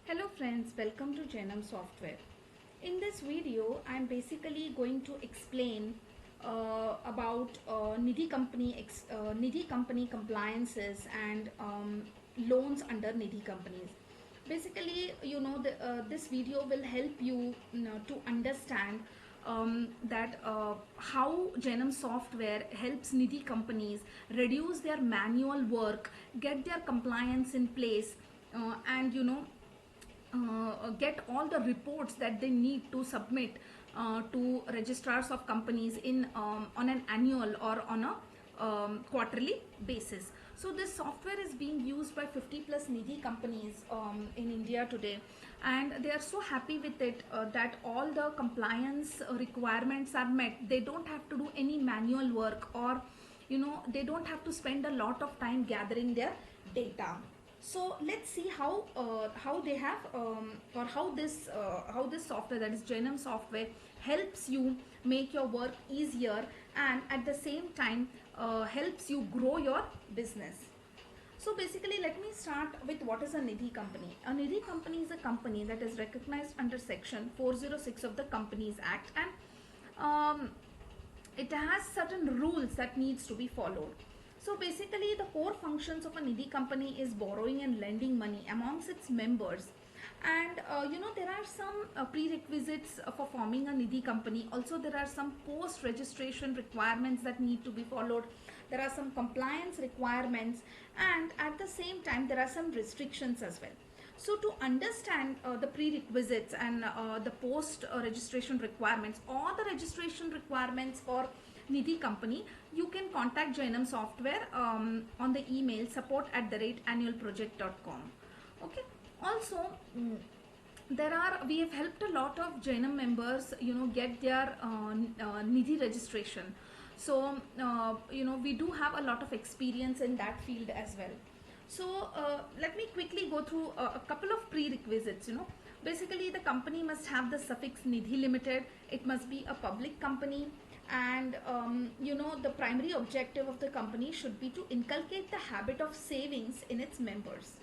Hello friends, welcome to Jainam Software. In this video, I am basically going to explain about Nidhi Company compliances and loans under Nidhi Companies. Basically, this video will help you to understand that how Jainam Software helps Nidhi Companies reduce their manual work, get their compliance in place, and get all the reports that they need to submit to registrars of companies in on an annual or on a quarterly basis. So this software is being used by 50 plus Nidhi companies in India today, and they are so happy with it that all the compliance requirements are met. They don't have to do any manual work, or they don't have to spend a lot of time gathering their data. So let's see how they have or how this software, that is Jainam software, helps you make your work easier and at the same time helps you grow your business. So basically, let me start with what is a Nidhi company. A Nidhi company is a company that is recognized under section 406 of the Companies Act, and it has certain rules that needs to be followed. So basically, the core functions of a Nidhi company is borrowing and lending money amongst its members. And there are some prerequisites for forming a Nidhi company. Also, there are some post-registration requirements that need to be followed. There are some compliance requirements, and at the same time, there are some restrictions as well. So to understand the prerequisites and the post-registration requirements, or the registration requirements for Nidhi company, you can contact Jainam Software on the email support@annualproject.com. Okay. Also, we have helped a lot of Jainam members, get their Nidhi registration. So, we do have a lot of experience in that field as well. So, let me quickly go through a couple of prerequisites. Basically, the company must have the suffix Nidhi Limited. It must be a public company, and the primary objective of the company should be to inculcate the habit of savings in its members.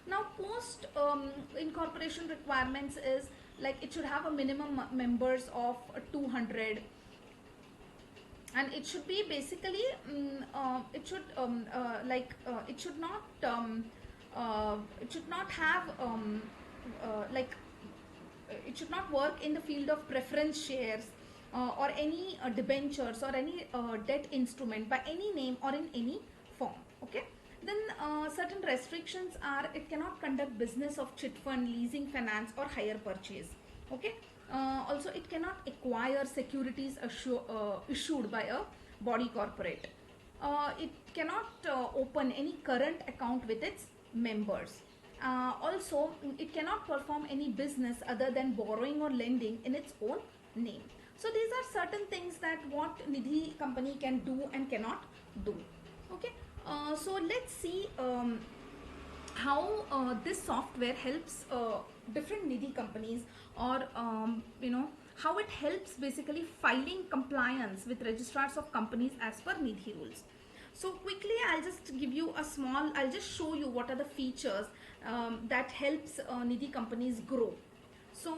Now, post incorporation requirements is like it should have a minimum members of 200, and it should be basically it should not have it should not work in the field of preference shares or any debentures or any debt instrument by any name or in any form. Okay. Then certain restrictions are: it cannot conduct business of chit fund, leasing, finance, or hire purchase. Okay. Also, it cannot acquire securities issued by a body corporate. It cannot open any current account with its members. Also, it cannot perform any business other than borrowing or lending in its own name. So these are certain things that what Nidhi company can do and cannot do. Okay. So let's see how this software helps different Nidhi companies, or how it helps basically filing compliance with registrars of companies as per Nidhi rules. So quickly, I'll just show you what are the features that helps Nidhi companies grow. So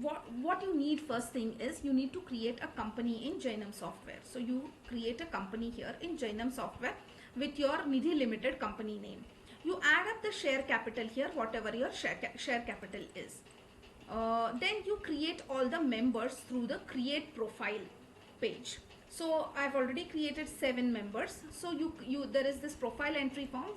what you need, first thing is you need to create a company in Jainam Software. So you create a company here in Jainam Software with your Nidhi Limited company name. You add up the share capital here, whatever your share capital is. Then you create all the members through the create profile page. So I've already created 7 members. So there is this profile entry form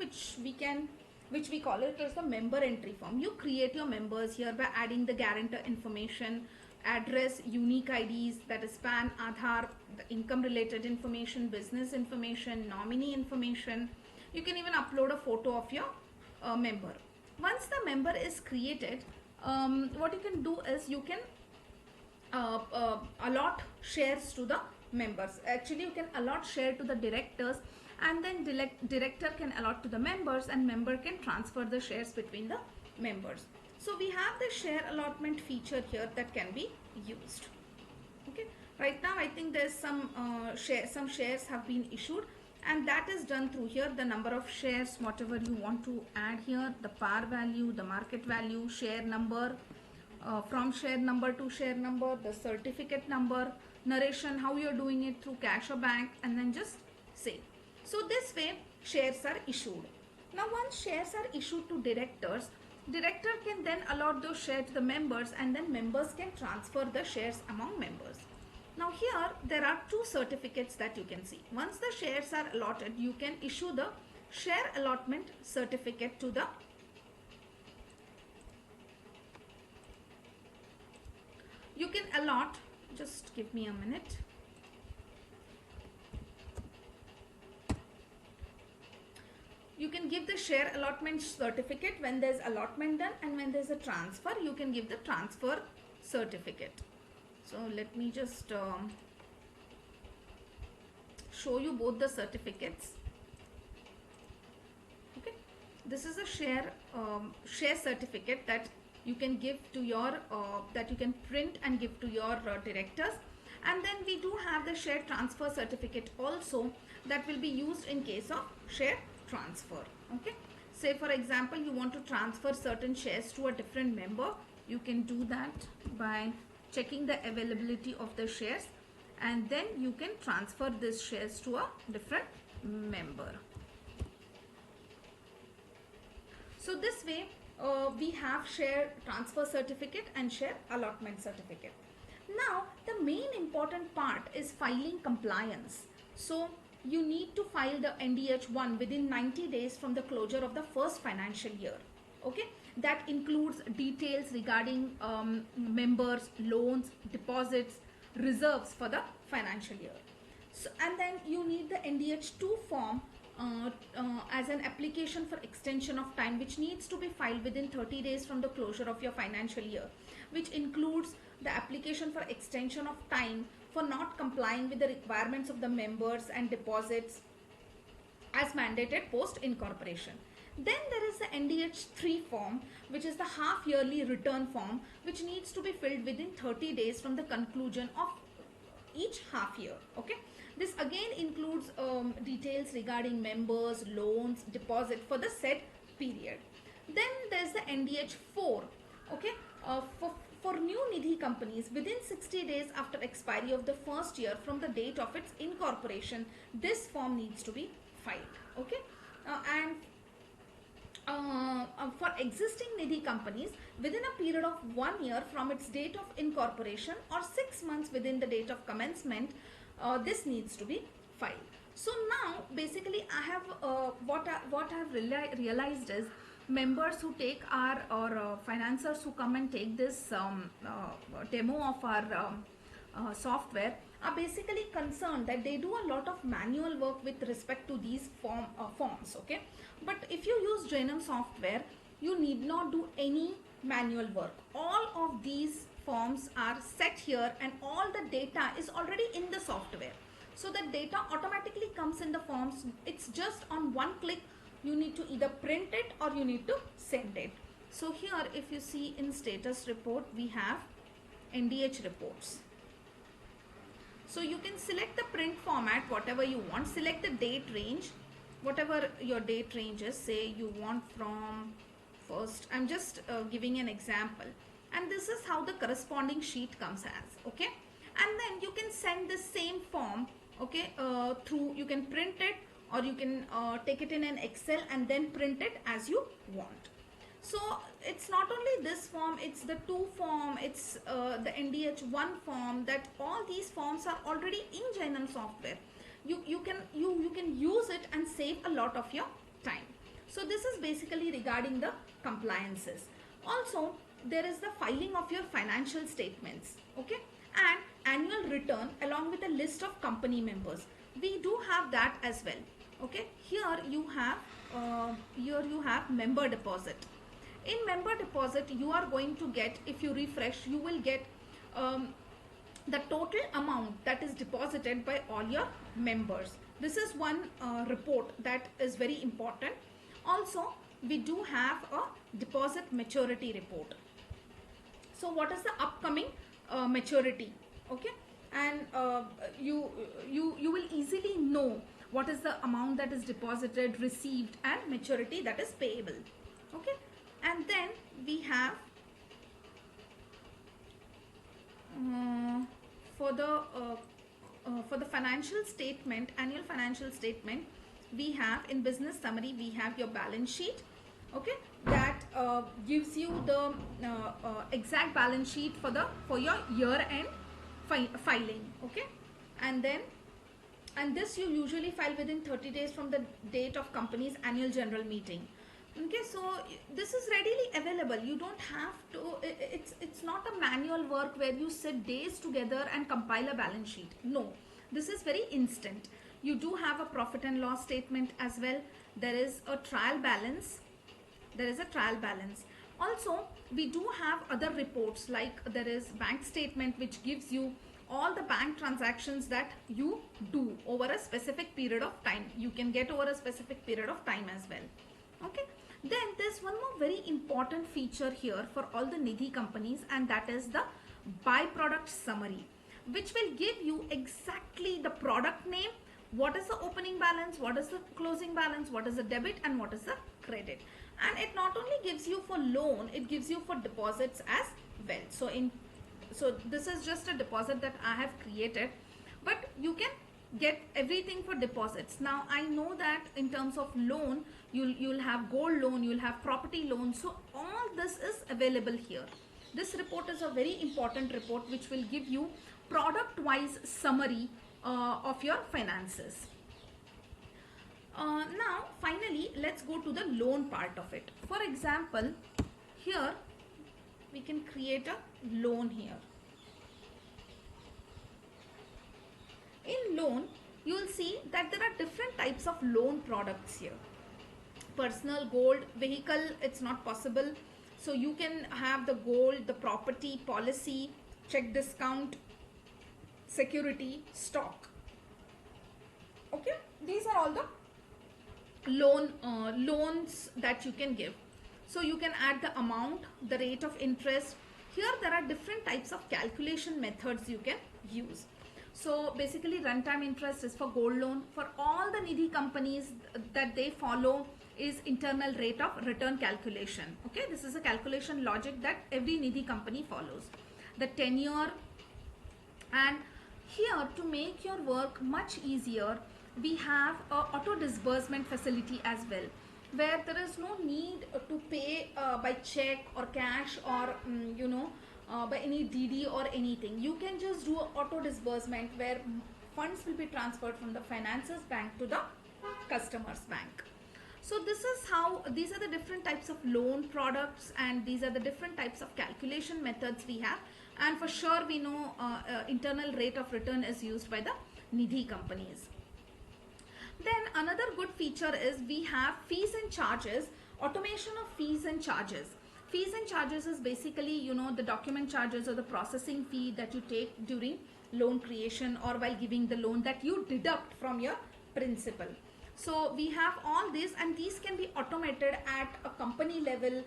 which we call it as the member entry form. You create your members here by adding the guarantor information, address, unique IDs, that is PAN, Aadhaar, the income related information, business information, nominee information. You can even upload a photo of your member. Once the member is created, what you can do is you can allot shares to the members. Actually, you can allot share to the directors, and then director can allot to the members, and member can transfer the shares between the members. So we have the share allotment feature here that can be used. Okay. Right now, I think there's some shares have been issued. and that is done through here, the number of shares, whatever you want to add here, the par value, the market value, share number, from share number to share number, the certificate number, narration, how you're doing it through cash or bank, and then just save. So this way shares are issued. Now once shares are issued to directors, director can then allot those shares to the members, and then members can transfer the shares among members. Now here there are two certificates that you can see. Once the shares are allotted, you can issue the share allotment certificate to the you can allot, just give me a minute. You can give the share allotment certificate when there's allotment done, and when there's a transfer, you can give the transfer certificate. So let me just show you both the certificates. Okay, this is a share certificate that you can give to your that you can print and give to your directors. And then we do have the share transfer certificate also that will be used in case of share transfer. Okay, say for example you want to transfer certain shares to a different member, you can do that by checking the availability of the shares, and then you can transfer these shares to a different member. So this way we have share transfer certificate and share allotment certificate. Now the main important part is filing compliance. So you need to file the NDH1 within 90 days from the closure of the first financial year. Okay, that includes details regarding members, loans, deposits, reserves for the financial year. So, and then you need the NDH2 form as an application for extension of time, which needs to be filed within 30 days from the closure of your financial year, which includes the application for extension of time for not complying with the requirements of the members and deposits as mandated post incorporation. Then there is the NDH3 form, which is the half yearly return form, which needs to be filled within 30 days from the conclusion of each half year. Okay, this again includes details regarding members, loans, deposit for the said period. Then there's the NDH4. Okay, for new Nidhi companies, within 60 days after expiry of the first year from the date of its incorporation, this form needs to be filed. Okay, for existing Nidhi companies, within a period of 1 year from its date of incorporation or 6 months within the date of commencement, this needs to be filed. So now basically I have what I have realized is, members who take our or financiers who come and take this demo of our software are basically concerned that they do a lot of manual work with respect to these forms. Okay, but if you use Jainam software, you need not do any manual work. All of these forms are set here and all the data is already in the software. So the data automatically comes in the forms. It's just on one click. You need to either print it or you need to send it. So here if you see in status report, we have NDH reports. So you can select the print format, whatever you want. Select the date range, whatever your date range is. Say you want from first, I'm just giving an example. And this is how the corresponding sheet comes as. Okay, and then you can send the same form, okay, through, you can print it or you can take it in an Excel and then print it as you want. So it's not only this form, it's the 2 form, it's the NDH1 form, that all these forms are already in Jainam software. You can use it and save a lot of your time. So this is basically regarding the compliances. Also there is the filing of your financial statements, okay, and annual return along with a list of company members. We do have that as well. Okay, here you have member deposit. In member deposit you are going to get, if you refresh, you will get the total amount that is deposited by all your members. This is one report that is very important. Also we do have a deposit maturity report. So what is the upcoming maturity? Okay, and you will easily know what is the amount that is deposited, received, and maturity that is payable. Okay, and then we have for the financial statement, annual financial statement, we have in business summary, we have your balance sheet. Okay, that gives you the exact balance sheet for your year end filing. Okay, and this you usually file within 30 days from the date of company's annual general meeting. Okay, so this is readily available. You don't have to, it's not a manual work where you sit days together and compile a balance sheet. No, this is very instant. You do have a profit and loss statement as well. There is a trial balance. Also, we do have other reports, like there is bank statement which gives you all the bank transactions that you do over a specific period of time. You can get over a specific period of time as well. Okay, then there's one more very important feature here for all the Nidhi companies, and that is the byproduct summary, which will give you exactly the product name, what is the opening balance, what is the closing balance, what is the debit, and what is the credit. And it not only gives you for loan, it gives you for deposits as well. So this is just a deposit that I have created, but you can get everything for deposits. Now I know that in terms of loan, you'll have gold loan, you'll have property loan. So all this is available here. This report is a very important report which will give you product wise summary of your finances. Now finally, let's go to the loan part of it. For example, here we can create a loan here. In loan, you will see that there are different types of loan products here. Personal, gold, vehicle, it's not possible. So you can have the gold, the property, policy, check discount, security, stock. Okay, these are all the loans that you can give. So you can add the amount, the rate of interest. Here there are different types of calculation methods you can use. So basically runtime interest is for gold loan. For all the Nidhi companies that they follow is internal rate of return calculation. Okay, this is a calculation logic that every Nidhi company follows. The tenure, and here to make your work much easier, we have a auto disbursement facility as well, where there is no need to pay by check or cash or by any DD or anything. You can just do an auto disbursement where funds will be transferred from the financer's bank to the customer's bank. So this is how, these are the different types of loan products, and these are the different types of calculation methods we have. And for sure we know internal rate of return is used by the Nidhi companies. Then another good feature is we have fees and charges, automation of fees and charges. Fees and charges is basically, the document charges or the processing fee that you take during loan creation or while giving the loan that you deduct from your principal. So we have all this, and these can be automated at a company level,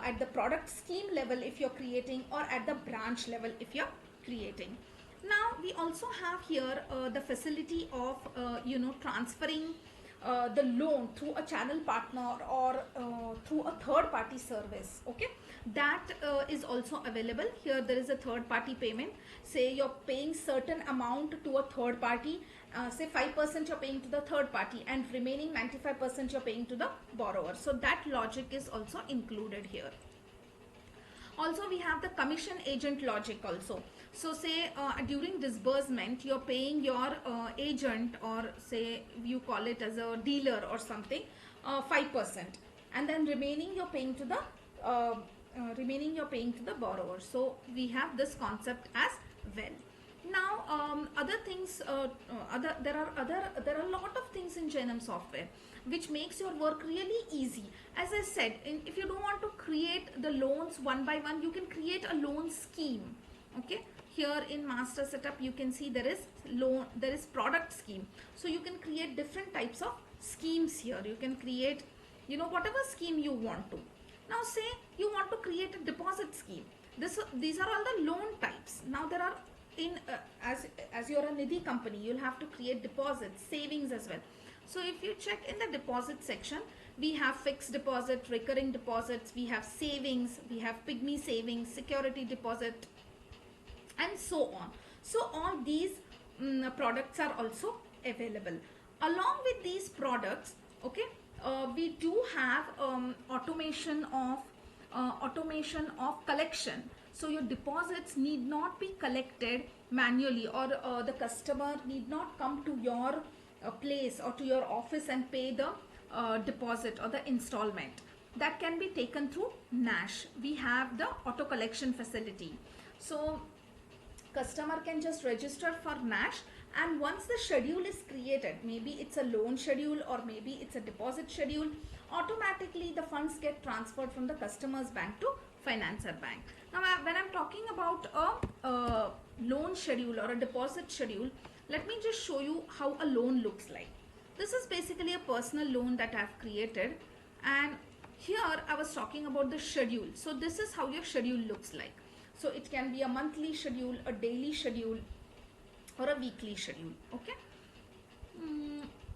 at the product scheme level if you're creating, or at the branch level if you're creating. Now we also have here the facility of transferring the loan through a channel partner or through a third party service. Okay, that is also available. Here there is a third party payment. Say you're paying certain amount to a third party, say 5% you're paying to the third party, and remaining 95% you're paying to the borrower. So that logic is also included here. Also we have the commission agent logic also. So say during disbursement you're paying your agent, or say you call it as a dealer or something, 5%, and then remaining you're paying to the borrower. So we have this concept as well. Now other things, there are a lot of things in Jainam Software which makes your work really easy. As I said, if you don't want to create the loans one by one, you can create a loan scheme. Okay, here in master setup you can see there is product scheme. So you can create different types of schemes here. You can create whatever scheme you want to. Now say you want to create a deposit scheme. These are all the loan types. Now there are as you're a Nidhi company, you'll have to create deposits, savings as well. So if you check in the deposit section, we have fixed deposit, recurring deposits, we have savings, we have Pygmy savings, security deposit, and so on. So all these products are also available. Along with these products, okay, we do have automation of collection. So your deposits need not be collected manually, or the customer need not come to your place or to your office and pay the deposit or the installment. That can be taken through NASH. We have the auto collection facility. So customer can just register for NASH, and once the schedule is created, maybe it's a loan schedule or maybe it's a deposit schedule, automatically the funds get transferred from the customer's bank to financer bank. Now when I'm talking about a loan schedule or a deposit schedule, let me just show you how a loan looks like. This is basically a personal loan that I've created, and here I was talking about the schedule. So this is how your schedule looks like. So it can be a monthly schedule, a daily schedule, or a weekly schedule. Okay.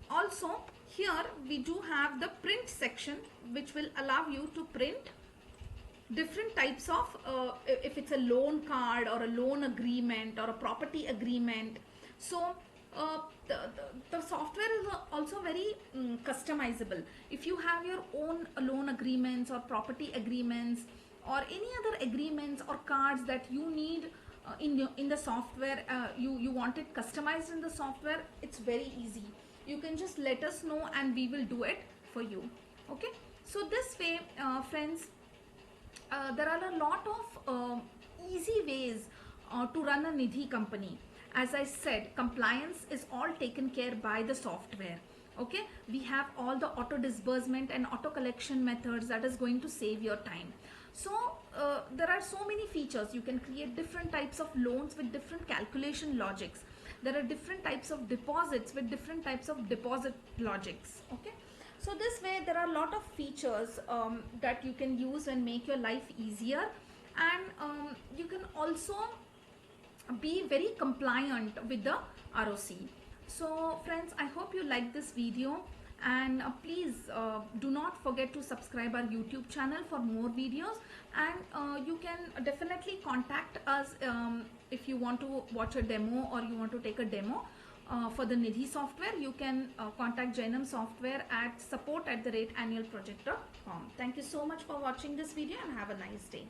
Also here we do have the print section, which will allow you to print different types of if it's a loan card or a loan agreement or a property agreement. So the software is also very customizable. If you have your own loan agreements or property agreements or any other agreements or cards that you need in the software, you want it customized in the software, it's very easy. You can just let us know and we will do it for you. Okay, so this way, friends, there are a lot of easy ways to run a Nidhi company. As I said, compliance is all taken care by the software. Okay, we have all the auto disbursement and auto collection methods that is going to save your time. So there are so many features. You can create different types of loans with different calculation logics. There are different types of deposits with different types of deposit logics. Okay, so this way there are a lot of features that you can use and make your life easier, and you can also be very compliant with the ROC. So friends, I hope you like this video, and please do not forget to subscribe our YouTube channel for more videos, and you can definitely contact us if you want to watch a demo or you want to take a demo for the Nidhi software. You can contact Jainam Software at support@annualproject.com. Thank you so much for watching this video and have a nice day.